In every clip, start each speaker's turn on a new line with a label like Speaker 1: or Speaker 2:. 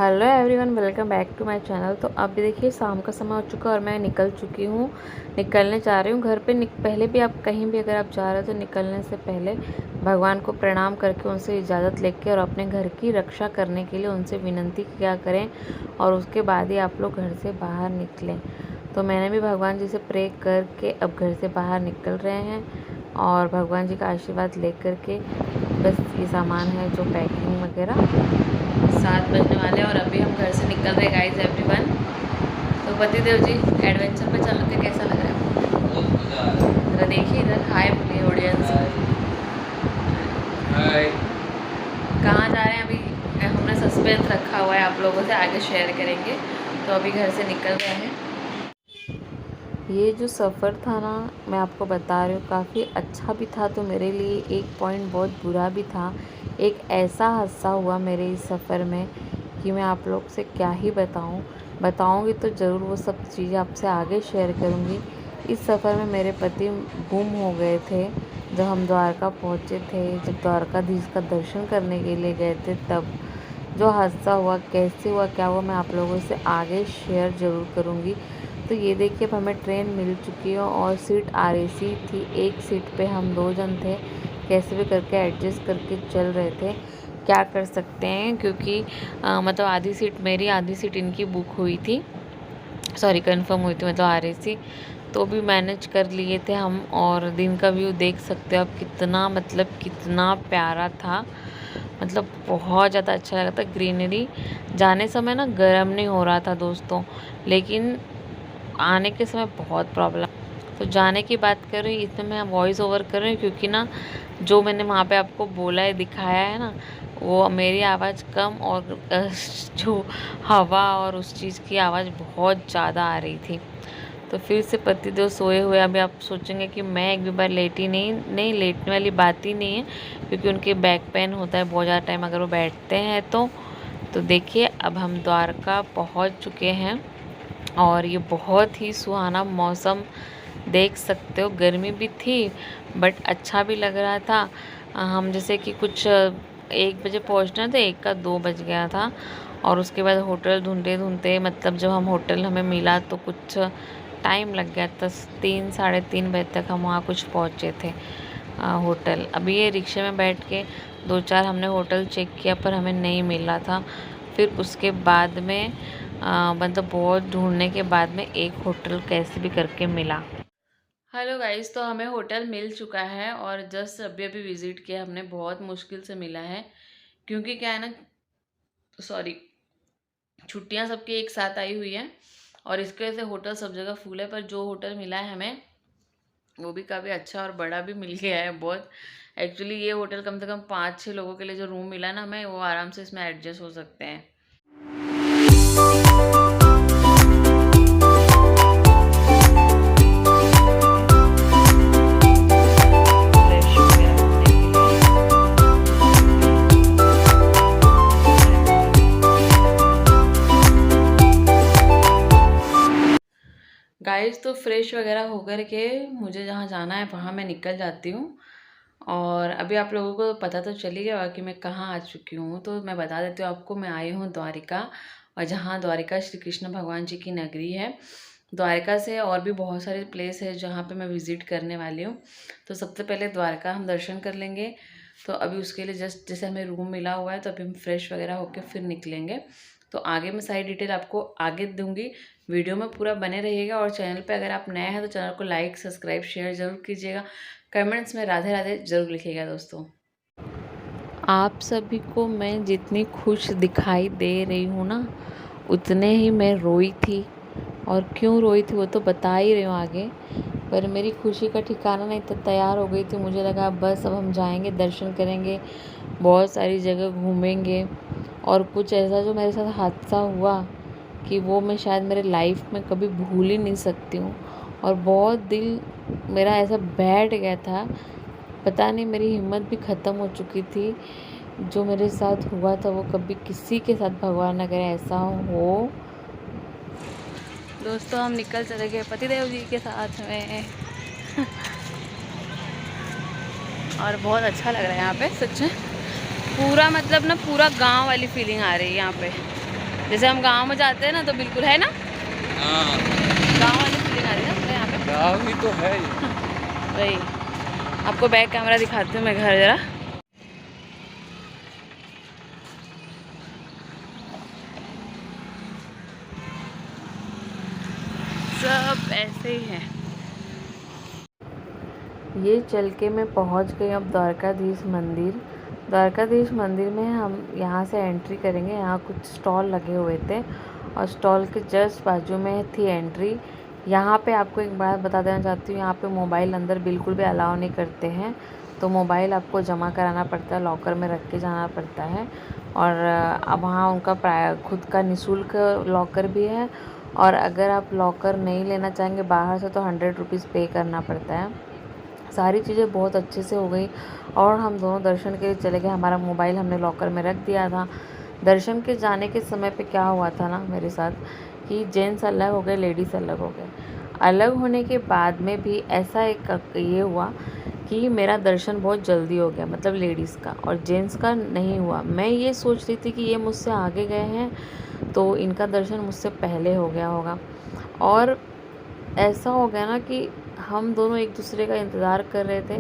Speaker 1: Hello everyone, welcome back to my channel. तो अभी देखिए शाम का समय हो चुका है और मैं निकल चुकी हूँ, निकलने जा रही हूँ घर पे। पहले भी आप कहीं भी अगर आप जा रहे हो तो निकलने से पहले भगवान को प्रणाम करके उनसे इजाज़त लेके और अपने घर की रक्षा करने के लिए उनसे विनती किया करें और उसके बाद ही आप लोग घर से बाहर निकलें। तो मैंने भी भगवान जी से प्रे करके अब घर से बाहर निकल रहे हैं और भगवान जी का आशीर्वाद ले करके बस ये सामान है जो पैकिंग वगैरह 7 बजने वाले और अभी हम घर से निकल रहे गाइस एवरीवन। तो पतिदेव जी एडवेंचर पे चल के कैसा लग रहा है?
Speaker 2: बहुत मज़ा आ रहा है।
Speaker 1: जरा देखिए इधर, हाय बोलिए ऑडियंस।
Speaker 2: हाय।
Speaker 1: कहाँ जा रहे हैं अभी हमने सस्पेंस रखा हुआ है, आप लोगों से आगे शेयर करेंगे। तो अभी घर से निकल रहे हैं। ये जो सफ़र था ना, मैं आपको बता रही हूँ काफ़ी अच्छा भी था तो मेरे लिए एक पॉइंट बहुत बुरा भी था। एक ऐसा हादसा हुआ मेरे इस सफ़र में कि मैं आप लोग से क्या ही बताऊँगी तो ज़रूर वो सब चीज़ें आपसे आगे शेयर करूँगी। इस सफ़र में मेरे पति गुम हो गए थे जब हम द्वारका पहुँचे थे। जब द्वारकाधीश का दर्शन करने के लिए गए थे तब जो हादसा हुआ, कैसे हुआ, क्या हुआ, मैं आप लोगों से आगे शेयर ज़रूर करूँगी। तो ये देखिए अब हमें ट्रेन मिल चुकी है और सीट RAC थी। एक सीट पे हम 2 जन थे, कैसे भी करके एडजस्ट करके चल रहे थे। क्या कर सकते हैं क्योंकि मतलब आधी सीट मेरी, आधी सीट इनकी बुक हुई थी, सॉरी कंफर्म हुई थी, मतलब RAC। तो भी मैनेज कर लिए थे हम। और दिन का व्यू देख सकते हो आप, कितना प्यारा था। मतलब बहुत ज़्यादा अच्छा लगा था, ग्रीनरी। जाने समय ना गर्म नहीं हो रहा था दोस्तों, लेकिन आने के समय बहुत प्रॉब्लम। तो जाने की बात कर रही, इसमें मैं वॉइस ओवर कर रही हूँ क्योंकि ना जो मैंने वहाँ पे आपको बोला है, दिखाया है ना, वो मेरी आवाज़ कम और जो हवा और उस चीज़ की आवाज़ बहुत ज़्यादा आ रही थी। तो फिर से पतिदेव सोए हुए। अभी आप सोचेंगे कि मैं एक भी बार लेटी नहीं, लेटने वाली बात ही नहीं है क्योंकि उनके बैक पेन होता है बहुत ज़्यादा टाइम अगर वो बैठते हैं तो देखिए अब हम द्वारका पहुँच चुके हैं और ये बहुत ही सुहाना मौसम देख सकते हो। गर्मी भी थी बट अच्छा भी लग रहा था। हम जैसे कि कुछ 1 बजे पहुंचना था, 1 का 2 बज गया था और उसके बाद होटल ढूंढते मतलब जब हम होटल हमें मिला तो कुछ टाइम लग गया था। 3 साढ़े 3 बजे तक हम वहाँ कुछ पहुँचे थे होटल। अभी ये रिक्शे में बैठ के 2-4 हमने होटल चेक किया पर हमें नहीं मिला था। फिर उसके बाद में मतलब बहुत ढूंढने के बाद में एक होटल कैसे भी करके मिला। हेलो गाइस, तो हमें होटल मिल चुका है और जस्ट अभी अभी विज़िट किया हमने। बहुत मुश्किल से मिला है क्योंकि क्या है ना, सॉरी, छुट्टियां सबकी एक साथ आई हुई हैं और इसके वजह से होटल सब जगह फुल है। पर जो होटल मिला है हमें वो भी काफ़ी अच्छा और बड़ा भी मिल गया है बहुत। एक्चुअली ये होटल कम से कम 5-6 लोगों के लिए जो रूम मिला ना हमें, वो आराम से इसमें एडजस्ट हो सकते हैं। गाइस तो फ्रेश वगैरह होकर के मुझे जहाँ जाना है वहाँ मैं निकल जाती हूँ। और अभी आप लोगों को पता तो चल ही गया कि मैं कहाँ आ चुकी हूँ, तो मैं बता देती हूँ आपको। मैं आई हूँ द्वारिका, और जहाँ द्वारिका श्री कृष्ण भगवान जी की नगरी है। द्वारिका से और भी बहुत सारे प्लेस है जहाँ पे मैं विज़िट करने वाली हूँ। तो सबसे पहले द्वारका हम दर्शन कर लेंगे। तो अभी उसके लिए जस्ट जैसे हमें रूम मिला हुआ है तो अभी हम फ्रेश वगैरह होकर फिर निकलेंगे। तो आगे मैं सारी डिटेल आपको आगे दूंगी, वीडियो में पूरा बने रहिएगा। और चैनल पे अगर आप नए हैं तो चैनल को लाइक, सब्सक्राइब, शेयर ज़रूर कीजिएगा। कमेंट्स में राधे राधे ज़रूर लिखिएगा दोस्तों। आप सभी को मैं जितनी खुश दिखाई दे रही हूँ ना, उतने ही मैं रोई थी। और क्यों रोई थी वो तो बता ही रही हूँ आगे। पर मेरी खुशी का ठिकाना नहीं था। तैयार हो गई थी, मुझे लगा बस अब हम जाएंगे, दर्शन करेंगे, बहुत सारी जगह घूमेंगे। और कुछ ऐसा जो मेरे साथ हादसा हुआ कि वो मैं शायद मेरे लाइफ में कभी भूल ही नहीं सकती हूँ। और बहुत दिल मेरा ऐसा बैठ गया था, पता नहीं मेरी हिम्मत भी ख़त्म हो चुकी थी। जो मेरे साथ हुआ था वो कभी किसी के साथ भगवान ना करे ऐसा हो। दोस्तों हम निकल चले गए पतिदेव जी के साथ में और बहुत अच्छा लग रहा है यहाँ पे सच में। पूरा मतलब ना पूरा गांव वाली फीलिंग आ रही है यहाँ पे। जैसे हम गांव में जाते हैं ना तो बिल्कुल है ना,
Speaker 2: हाँ
Speaker 1: गांव वाली फीलिंग आ रही है ना यहाँ पे।
Speaker 2: गाँव ही तो है।
Speaker 1: वही आपको बैक कैमरा दिखाती हूँ मैं घर जरा। सब ऐसे ही है। ये चल के मैं पहुंच गई अब द्वारकाधीश मंदिर। द्वारकाधीश मंदिर में हम यहाँ से एंट्री करेंगे। यहाँ कुछ स्टॉल लगे हुए थे और स्टॉल के जस्ट बाजू में थी एंट्री। यहाँ पे आपको एक बात बता देना चाहती हूँ, यहाँ पे मोबाइल अंदर बिल्कुल भी अलाउ नहीं करते हैं। तो मोबाइल आपको जमा कराना पड़ता है, लॉकर में रख के जाना पड़ता है। और अब वहाँ उनका खुद का निःशुल्क लॉकर भी है। और अगर आप लॉकर नहीं लेना चाहेंगे बाहर से तो 100 रुपीज़ पे करना पड़ता है। सारी चीज़ें बहुत अच्छे से हो गई और हम दोनों दर्शन के लिए चले गए। हमारा मोबाइल हमने लॉकर में रख दिया था। दर्शन के जाने के समय पे क्या हुआ था ना मेरे साथ कि जेंट्स अलग हो गए, लेडीज़ अलग हो गए। अलग होने के बाद में भी ऐसा एक ये हुआ कि मेरा दर्शन बहुत जल्दी हो गया, मतलब लेडीज़ का, और जेंट्स का नहीं हुआ। मैं ये सोच रही थी कि ये मुझसे आगे गए हैं तो इनका दर्शन मुझसे पहले हो गया होगा। और ऐसा हो गया ना कि हम दोनों एक दूसरे का इंतज़ार कर रहे थे।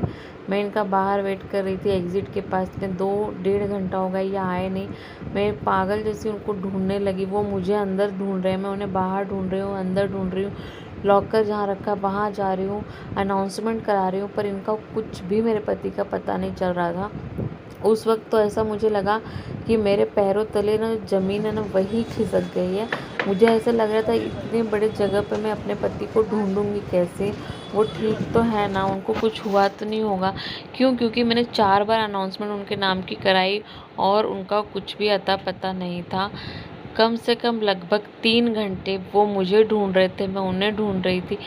Speaker 1: मैं इनका बाहर वेट कर रही थी एग्ज़िट के पास में, 2 डेढ़ घंटा हो गया ये आए नहीं। मैं पागल जैसी उनको ढूंढने लगी, वो मुझे अंदर ढूंढ रहे हैं, मैं उन्हें बाहर ढूंढ रही हूँ, अंदर ढूंढ रही हूँ, लॉकर जहाँ रखा वहाँ जा रही हूँ, अनाउंसमेंट करा रही हूँ, पर इनका कुछ भी मेरे पति का पता नहीं चल रहा था। उस वक्त तो ऐसा मुझे लगा कि मेरे पैरों तले ना ज़मीन है ना वही खिसक गई है। मुझे ऐसा लग रहा था इतने बड़े जगह पे मैं अपने पति को ढूंढूंगी कैसे, वो ठीक तो है ना, उनको कुछ हुआ तो नहीं होगा। क्योंकि मैंने 4 बार अनाउंसमेंट उनके नाम की कराई और उनका कुछ भी अता पता नहीं था। कम से कम लगभग 3 घंटे वो मुझे ढूंढ रहे थे, मैं उन्हें ढूंढ रही थी,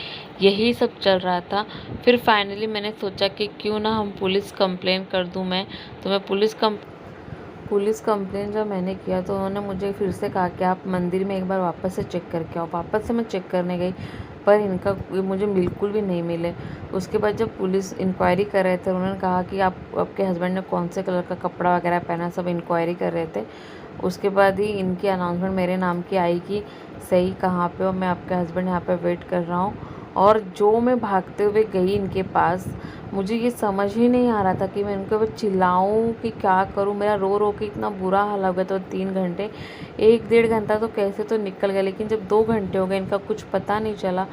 Speaker 1: यही सब चल रहा था। फिर फाइनली मैंने सोचा कि क्यों ना हम पुलिस कंप्लेन कर दूं मैं। तो मैं पुलिस कंप्लेन जब मैंने किया तो उन्होंने मुझे फिर से कहा कि आप मंदिर में एक बार वापस से चेक करके आओ। वापस से मैं चेक करने गई पर इनका मुझे बिल्कुल भी नहीं मिले। उसके बाद जब पुलिस इंक्वायरी कर रहे थे उन्होंने कहा कि आपके हस्बैंड ने कौन से कलर का कपड़ा वगैरह पहना, सब इंक्वायरी कर रहे थे। उसके बाद ही इनकी अनाउंसमेंट मेरे नाम की आई कि सही कहाँ पे हो, मैं आपके हस्बैंड यहाँ पे वेट कर रहा हूँ। और जो मैं भागते हुए गई इनके पास, मुझे ये समझ ही नहीं आ रहा था कि मैं इनके ऊपर चिल्लाऊँ कि क्या करूँ। मेरा रो रो के इतना बुरा हाल हो गया। तो 3 घंटे, 1 डेढ़ घंटा तो कैसे तो निकल गया, लेकिन जब 2 घंटे हो गए इनका कुछ पता नहीं चला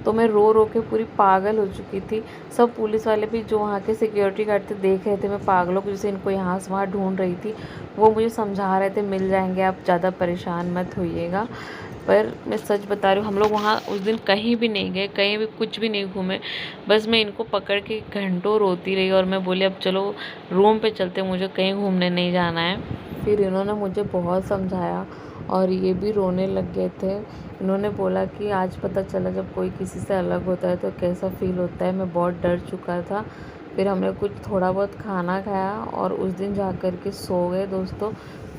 Speaker 1: तो मैं रो रो के पूरी पागल हो चुकी थी। सब पुलिस वाले भी जो वहाँ के सिक्योरिटी गार्ड थे देख रहे थे मैं पागलों को जैसे इनको यहाँ से वहाँ ढूंढ रही थी। वो मुझे समझा रहे थे मिल जाएंगे, आप ज़्यादा परेशान मत होइएगा। पर मैं सच बता रही हूँ, हम लोग वहाँ उस दिन कहीं भी नहीं गए, कहीं भी कुछ भी नहीं घूमे। बस मैं इनको पकड़ के घंटों रोती रही और मैं बोली अब चलो रूम पे चलते, मुझे कहीं घूमने नहीं जाना है। फिर इन्होंने मुझे बहुत समझाया और ये भी रोने लग गए थे। इन्होंने बोला कि आज पता चला जब कोई किसी से अलग होता है तो कैसा फ़ील होता है। मैं बहुत डर चुका था। फिर हमने कुछ थोड़ा बहुत खाना खाया और उस दिन जा कर के सो गए दोस्तों।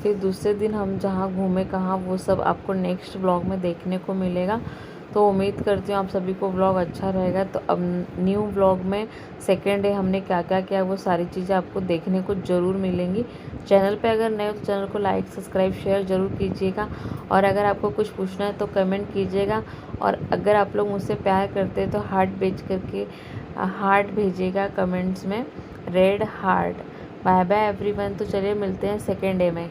Speaker 1: फिर दूसरे दिन हम जहाँ घूमे कहाँ वो सब आपको नेक्स्ट व्लॉग में देखने को मिलेगा। तो उम्मीद करती हूँ आप सभी को व्लॉग अच्छा रहेगा। तो अब न्यू व्लॉग में सेकेंड डे हमने क्या क्या किया वो सारी चीज़ें आपको देखने को ज़रूर मिलेंगी। चैनल पे अगर नए हो तो चैनल को लाइक सब्सक्राइब शेयर ज़रूर कीजिएगा। और अगर आपको कुछ पूछना है तो कमेंट कीजिएगा। और अगर आप लोग मुझसे प्यार करते हैं तो हार्ट भेजिएगा कमेंट्स में, red heart. Bye bye everyone. तो चलिए मिलते हैं सेकेंड डे में।